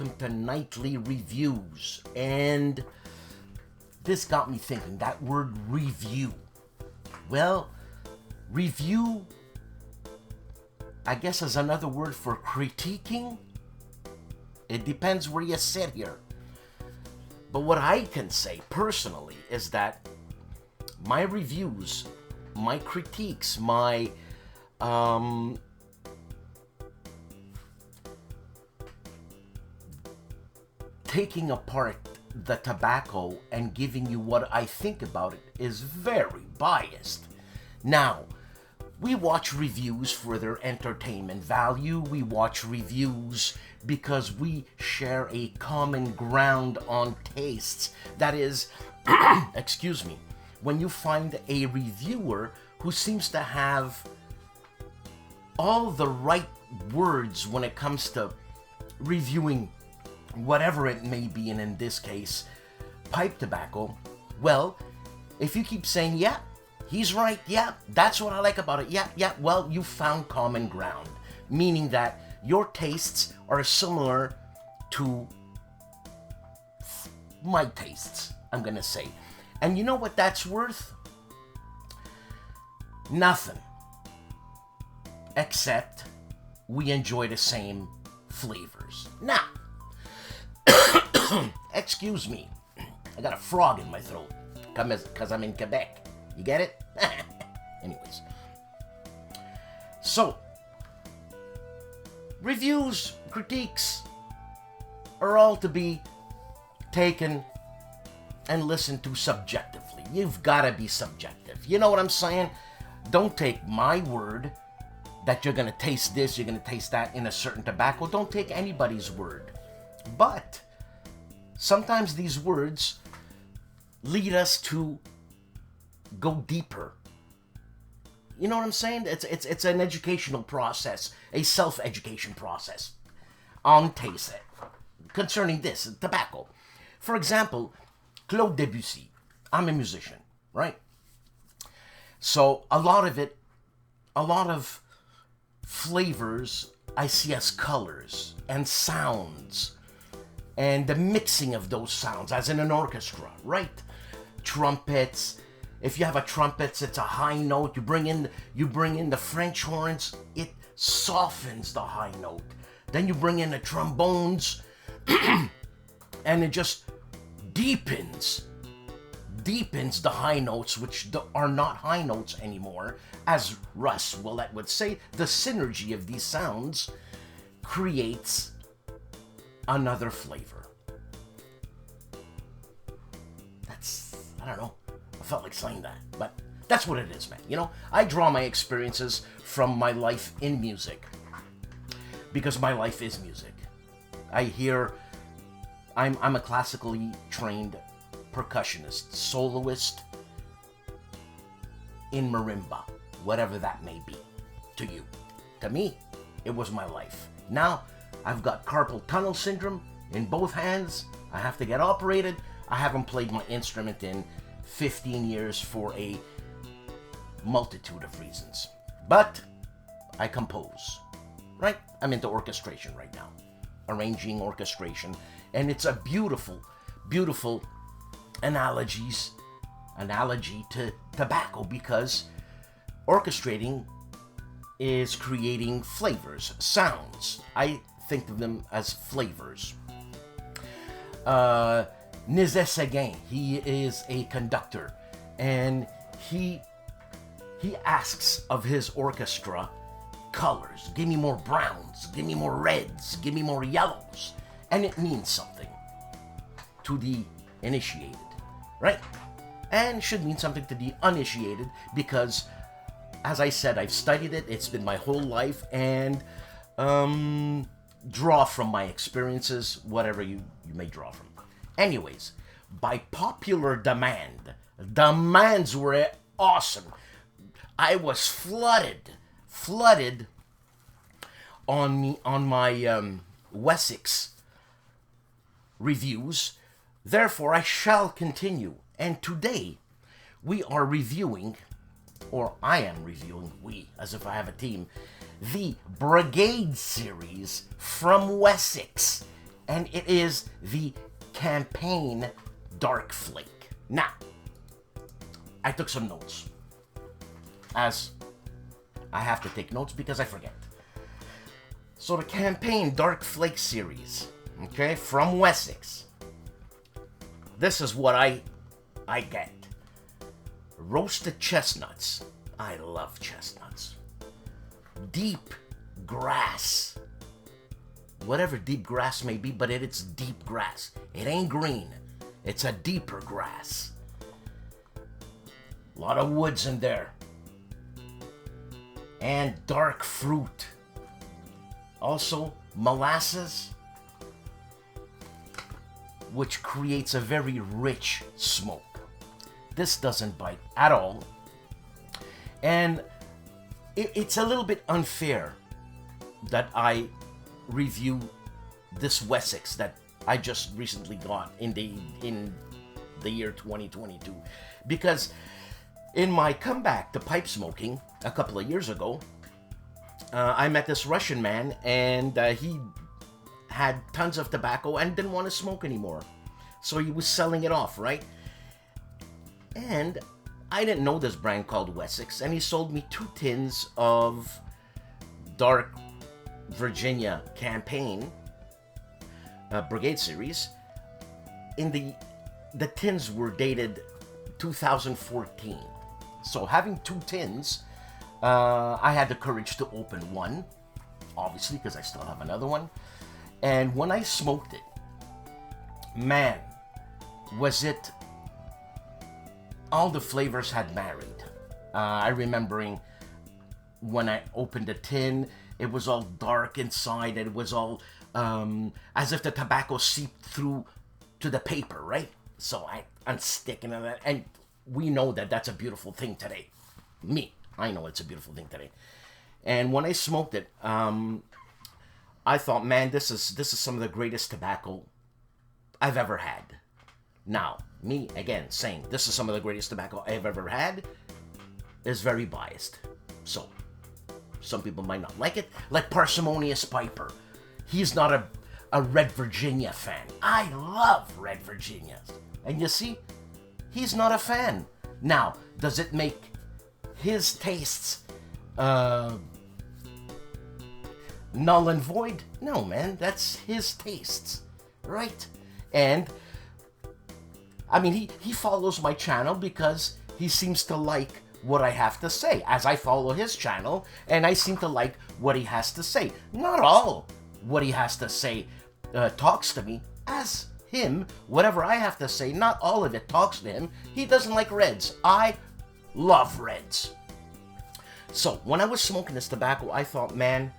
welcome to Nightly Reviews. And this got me thinking, that word review. Well, review, I guess, is another word for critiquing. It depends where you sit here. But what I can say personally is that my reviews, my critiques, my taking apart the tobacco and giving you what I think about it is very biased. Now, we watch reviews for their entertainment value. We watch reviews because we share a common ground on tastes. That is, excuse me, when you find a reviewer who seems to have all the right words when it comes to reviewing whatever it may be, and in this case, pipe tobacco, well, if you keep saying, yeah, he's right, yeah, that's what I like about it, yeah, well, you found common ground, meaning that your tastes are similar to my tastes, I'm gonna say. And you know what that's worth? Nothing. Except we enjoy the same flavors. Now, excuse me, I got a frog in my throat because I'm in Quebec. You get it? Anyways. So, reviews, critiques are all to be taken and listened to subjectively. You've got to be subjective. You know what I'm saying? Don't take my word that you're going to taste this, you're going to taste that in a certain tobacco. Don't take anybody's word. But sometimes these words lead us to go deeper. You know what I'm saying? It's an educational process, a self-education process on taste concerning this, tobacco. For example, Claude Debussy. I'm a musician, right? So a lot of flavors I see as colors and sounds and the mixing of those sounds as in an orchestra, right? Trumpets. If you have a trumpet, it's a high note. You bring in the French horns, it softens the high note. Then you bring in the trombones and it just deepens the high notes, which are not high notes anymore. As Russ Willett would say, the synergy of these sounds creates another flavor. I don't know. I felt like saying that, but that's what it is, man. You know, I draw my experiences from my life in music because my life is music. I'm a classically trained percussionist, soloist in marimba, whatever that may be to you. To me, it was my life. Now, I've got carpal tunnel syndrome in both hands. I have to get operated. I haven't played my instrument in 15 years for a multitude of reasons. But I compose, right? I'm into orchestration right now. Arranging, orchestration. And it's a beautiful, beautiful analogy to tobacco, because orchestrating is creating flavors, sounds. I think of them as flavors. Nizet Seguin, he is a conductor, and he asks of his orchestra colors. Give me more browns, give me more reds, give me more yellows. And it means something to the initiated, right? And should mean something to the uninitiated, because, as I said, I've studied it. It's been my whole life, and draw from my experiences, whatever you may draw from. Anyways, by popular demand, demands were awesome. I was flooded on my Wessex reviews. Therefore, I shall continue. And today, we are reviewing, or I am reviewing, we, as if I have a team, the Brigade series from Wessex. and it is the Campaign Dark Flake. Now, I took some notes, as I have to take notes because I forget. So the Campaign Dark Flake series, okay, from Wessex. This is what I get. Roasted chestnuts. I love chestnuts. Deep grass. Whatever deep grass may be, but it's deep grass. It ain't green. It's a deeper grass. A lot of woods in there. And dark fruit. Also, molasses, which creates a very rich smoke. This doesn't bite at all. And it's a little bit unfair that I review this Wessex that I just recently got in the year 2022, because in my comeback to pipe smoking a couple of years ago, I met this Russian man, and he had tons of tobacco and didn't want to smoke anymore, so he was selling it off, right? And I didn't know this brand called Wessex, and he sold me 2 tins of dark Virginia Campaign Brigade series. In the tins were dated 2014. So having 2 tins, I had the courage to open one, obviously, because I still have another one. And when I smoked it, man, was it all the flavors had married. I remembering when I opened the tin, it was all dark inside, and it was all as if the tobacco seeped through to the paper, right? So I unsticking it, and we know that that's a beautiful thing today. I know it's a beautiful thing today. And when I smoked it, I thought, man, this is some of the greatest tobacco I've ever had. Now, me, again, saying this is some of the greatest tobacco I've ever had is very biased. So, some people might not like it. Like Parsimonious Piper. He's not a Red Virginia fan. I love Red Virginias. And you see, he's not a fan. Now, does it make his tastes null and void? No, man, that's his tastes, right? And I mean, he follows my channel because he seems to like what I have to say, as I follow his channel, and I seem to like what he has to say. Not all what he has to say talks to me, as him, whatever I have to say, not all of it talks to him. He doesn't like reds. I love reds. So, when I was smoking this tobacco, I thought, man,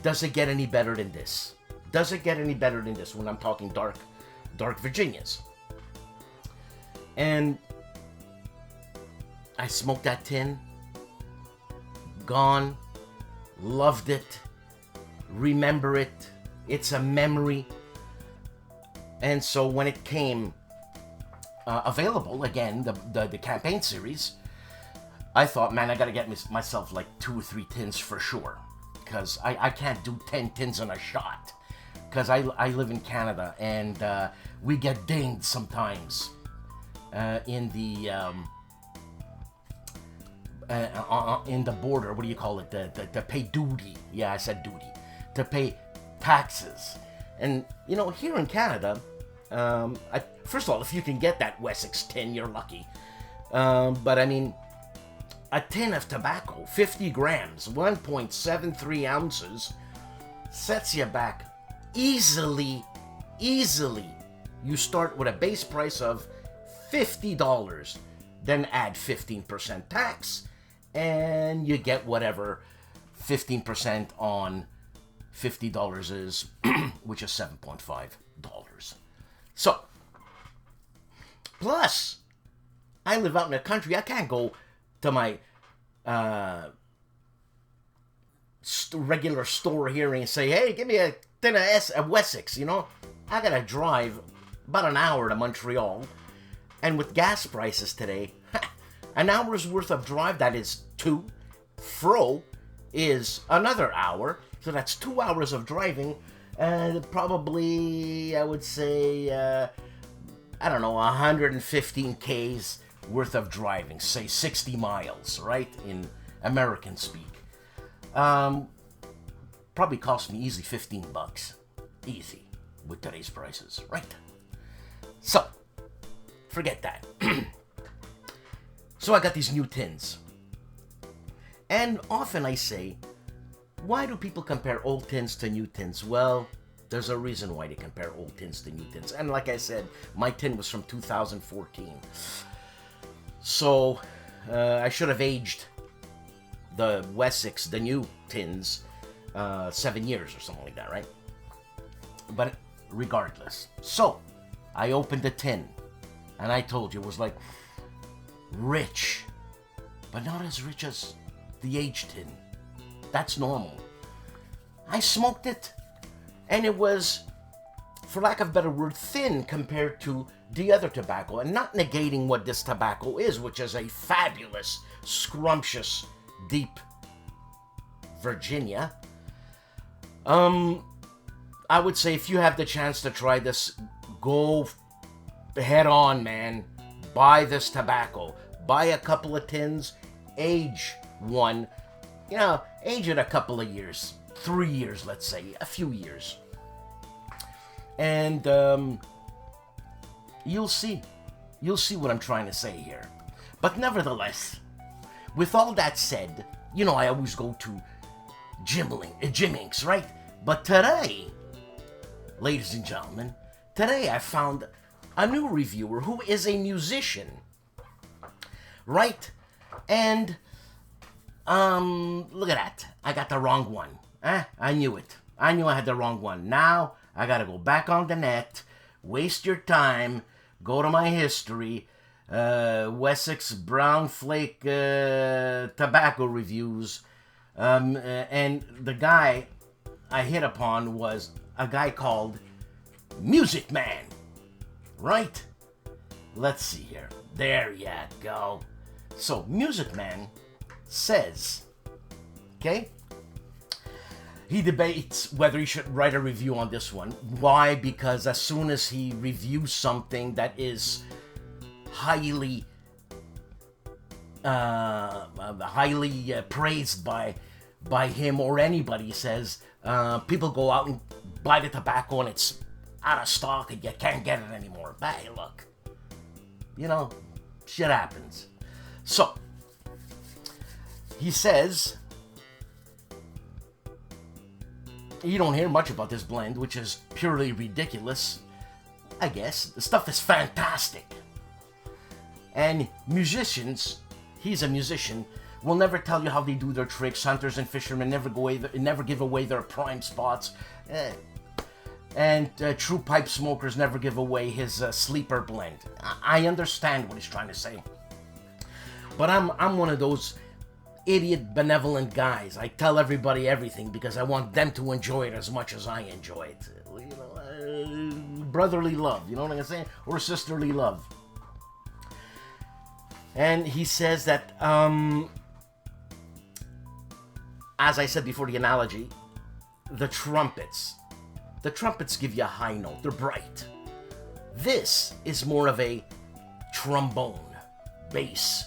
does it get any better than this? Does it get any better than this when I'm talking dark Virginias? And I smoked that tin, gone, loved it, remember it, it's a memory. And so when it came available, again, the campaign series, I thought, man, I gotta get myself like 2 or 3 tins for sure, because I can't do 10 tins in a shot, because I live in Canada, and we get dinged sometimes in the border. What do you call it? To pay duty. Yeah, I said duty. To pay taxes. And you know, here in Canada, first of all, if you can get that Wessex tin, you're lucky. But I mean, a tin of tobacco, 50 grams, 1.73 ounces, sets you back easily. You start with a base price of $50, then add 15% tax, and you get whatever 15% on $50 is, which is $7.5. So, plus, I live out in the country. I can't go to my regular store here and say, hey, give me a tin of Wessex, you know? I gotta drive about an hour to Montreal. And with gas prices today, an hour's worth of drive, that is 2. Fro is another hour, so that's 2 hours of driving Probably, I would say, I don't know, 115 Ks worth of driving, say 60 miles, right, in American speak. Probably cost me easy $15. Easy, with today's prices, right? So, forget that. So I got these new tins. And often I say, why do people compare old tins to new tins? Well, there's a reason why they compare old tins to new tins. And like I said, my tin was from 2014. So, I should have aged the Wessex, the new tins, 7 years or something like that, right? But regardless. So, I opened the tin. And I told you, it was like rich. But not as rich as the aged tin. That's normal. I smoked it. And it was, for lack of a better word, thin compared to the other tobacco. And not negating what this tobacco is, which is a fabulous, scrumptious, deep Virginia. I would say if you have the chance to try this, go head on, man. Buy this tobacco. Buy a couple of tins. Age one. You know, age it a couple of years. 3 years, let's say. A few years. And you'll see. You'll see what I'm trying to say here. But nevertheless, with all that said, you know I always go to Jimmings, right? But today, ladies and gentlemen, today I found a new reviewer who is a musician, right? And, look at that. I got the wrong one. I knew it. I knew I had the wrong one. Now, I gotta go back on the net, waste your time, go to my history, Wessex Brown Flake tobacco reviews, and the guy I hit upon was a guy called Music Man, right? Let's see here. There you go. So, Music Man says, okay, he debates whether he should write a review on this one. Why? Because as soon as he reviews something that is highly praised by him or anybody, says people go out and buy the tobacco and it's out of stock and you can't get it anymore. But hey, look, you know, shit happens. So, he says, you don't hear much about this blend, which is purely ridiculous, I guess. The stuff is fantastic. And musicians, he's a musician, will never tell you how they do their tricks. Hunters and fishermen never give away their prime spots. And true pipe smokers never give away his sleeper blend. I understand what he's trying to say. But I'm one of those idiot benevolent guys. I tell everybody everything because I want them to enjoy it as much as I enjoy it. You know, brotherly love, you know what I'm saying? Or sisterly love. And he says that, as I said before the analogy, the trumpets give you a high note. They're bright. This is more of a trombone, bass.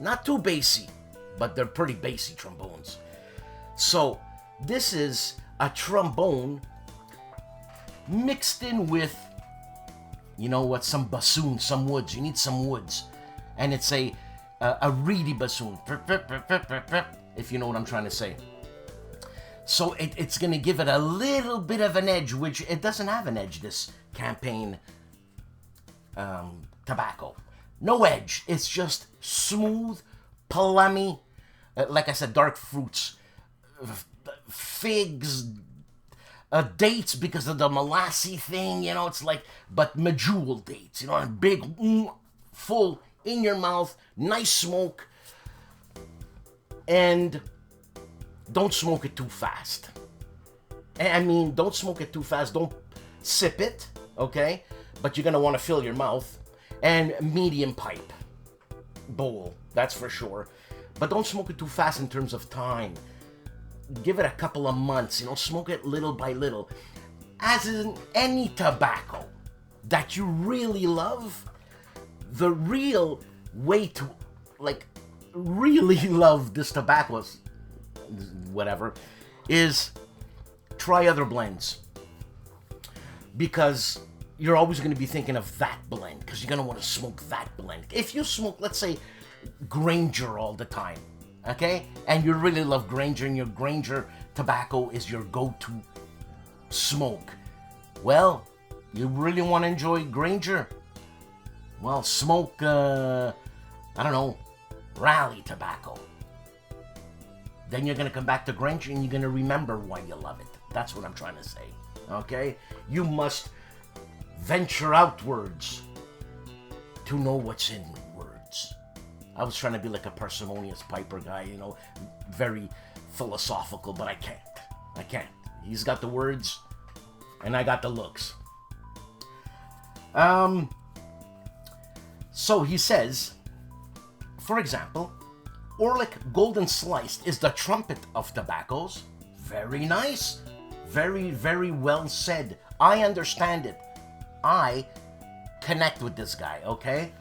Not too bassy, but they're pretty bassy trombones. So, this is a trombone mixed in with, you know what, some bassoon, some woods. You need some woods. And it's a reedy bassoon, if you know what I'm trying to say. So it's going to give it a little bit of an edge, which it doesn't have an edge, this campaign tobacco. No edge. It's just smooth, plummy, like I said, dark fruits, figs, dates because of the molassy thing, you know, it's like, but medjool dates, you know, and big, full, in your mouth, nice smoke, and don't smoke it too fast. I mean, don't smoke it too fast, don't sip it, okay, but you're going to want to fill your mouth, and medium pipe, bowl, that's for sure, but don't smoke it too fast in terms of time. Give it a couple of months, you know, smoke it little by little. as in any tobacco that you really love, the real way to, like, really love this tobacco, whatever, is try other blends. Because you're always going to be thinking of that blend, because you're going to want to smoke that blend. If you smoke, let's say, Granger all the time, okay, and you really love Granger, and your Granger tobacco is your go-to smoke, well, you really want to enjoy Granger, well, smoke, I don't know, Raleigh tobacco. Then you're going to come back to Granger, and you're going to remember why you love it. That's what I'm trying to say, okay? You must venture outwards to know what's in words. I was trying to be like a parsimonious Piper guy, you know, very philosophical, but I can't. He's got the words, and I got the looks. So he says, for example, Orlik Golden Sliced is the trumpet of tobaccos. Very nice. Very, very well said. I understand it. I connect with this guy, okay?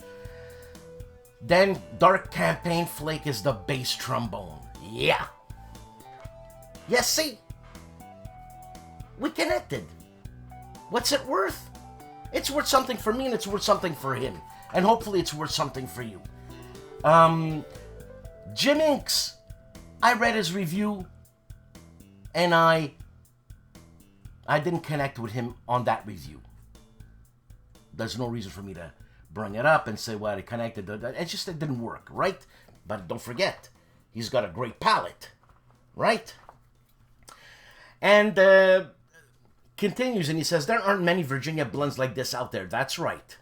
Then Dark Campaign Flake is the bass trombone. Yeah. Yes, see? We connected. What's it worth? It's worth something for me, and it's worth something for him. And hopefully it's worth something for you. Jim Inks, I read his review, and I didn't connect with him on that review. There's no reason for me to bring it up and say, well, I connected. It didn't work, right? But don't forget, he's got a great palate, right? And continues, and he says, there aren't many Virginia blends like this out there. That's right.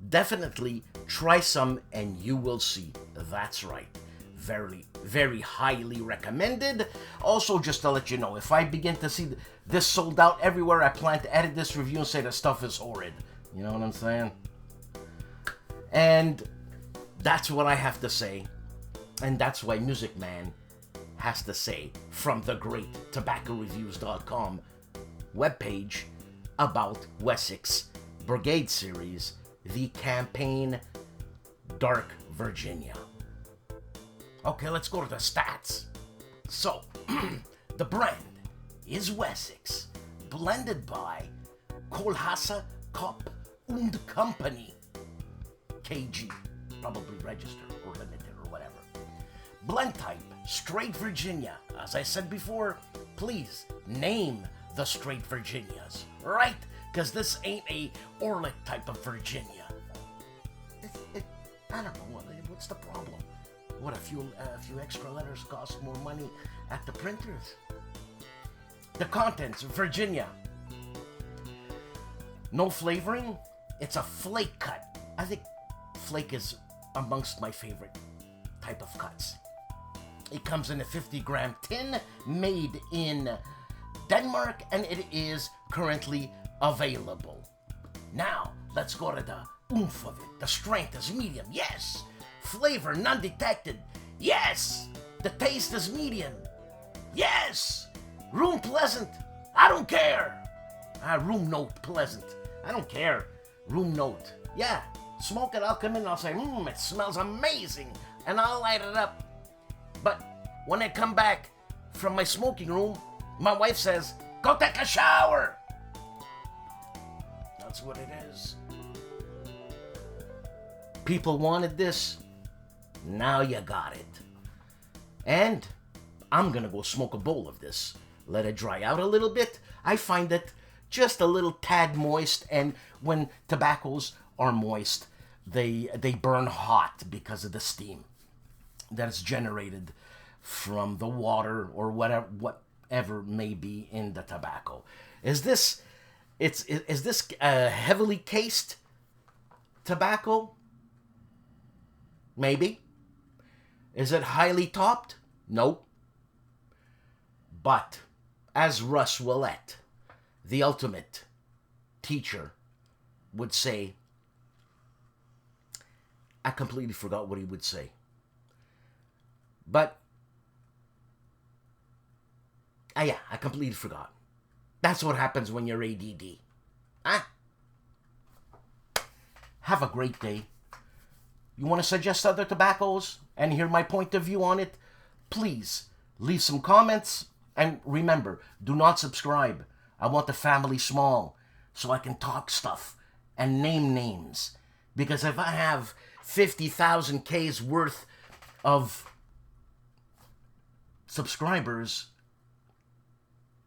Definitely try some, and you will see. That's right. Very, very highly recommended. Also, just to let you know, if I begin to see this sold out everywhere, I plan to edit this review and say the stuff is horrid. You know what I'm saying? And that's what I have to say. And that's why Music Man has to say from the great tobaccoreviews.com webpage about Wessex Brigade series, the campaign Dark Virginia. Okay, let's go to the stats. So, the brand is Wessex, blended by Kohlhase Kopp und Company, KG, probably registered or limited or whatever. Blend type, straight Virginia. As I said before, please name the straight Virginias, right? Because this ain't a Orlik type of Virginia. I don't know, what's the problem? What, a few extra letters cost more money at the printers? The contents, Virginia. No flavoring. It's a flake cut. I think flake is amongst my favorite type of cuts. It comes in a 50-gram tin, made in Denmark, and it is currently available. Now, let's go to the oomph of it. The strength is medium, yes. Flavor, none detected, yes. The taste is medium, yes. Room pleasant, I don't care. Room note pleasant, I don't care. Room note, yeah. Smoke it, I'll come in and I'll say, it smells amazing, and I'll light it up. But when I come back from my smoking room, my wife says, go take a shower. That's what it is. People wanted this. Now you got it. And I'm gonna go smoke a bowl of this. Let it dry out a little bit. I find it just a little tad moist, and when tobaccos are moist, they burn hot because of the steam that is generated from the water or whatever may be in the tobacco. Is this heavily cased tobacco? Maybe. Is it highly topped? Nope. But as Russ Willett, the ultimate teacher, would say, I completely forgot what he would say. But, I completely forgot. That's what happens when you're ADD. Huh? Have a great day. You want to suggest other tobaccos and hear my point of view on it? Please leave some comments. And remember, do not subscribe. I want the family small so I can talk stuff and name names. Because if I have 50,000 K's worth of subscribers,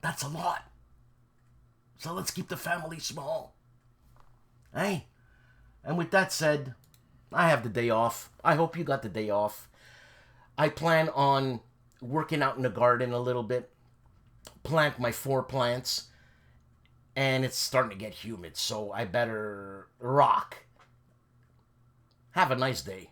that's a lot. So let's keep the family small. Hey? And with that said, I have the day off. I hope you got the day off. I plan on working out in the garden a little bit. Plant my 4 plants. And it's starting to get humid, so I better rock. Have a nice day.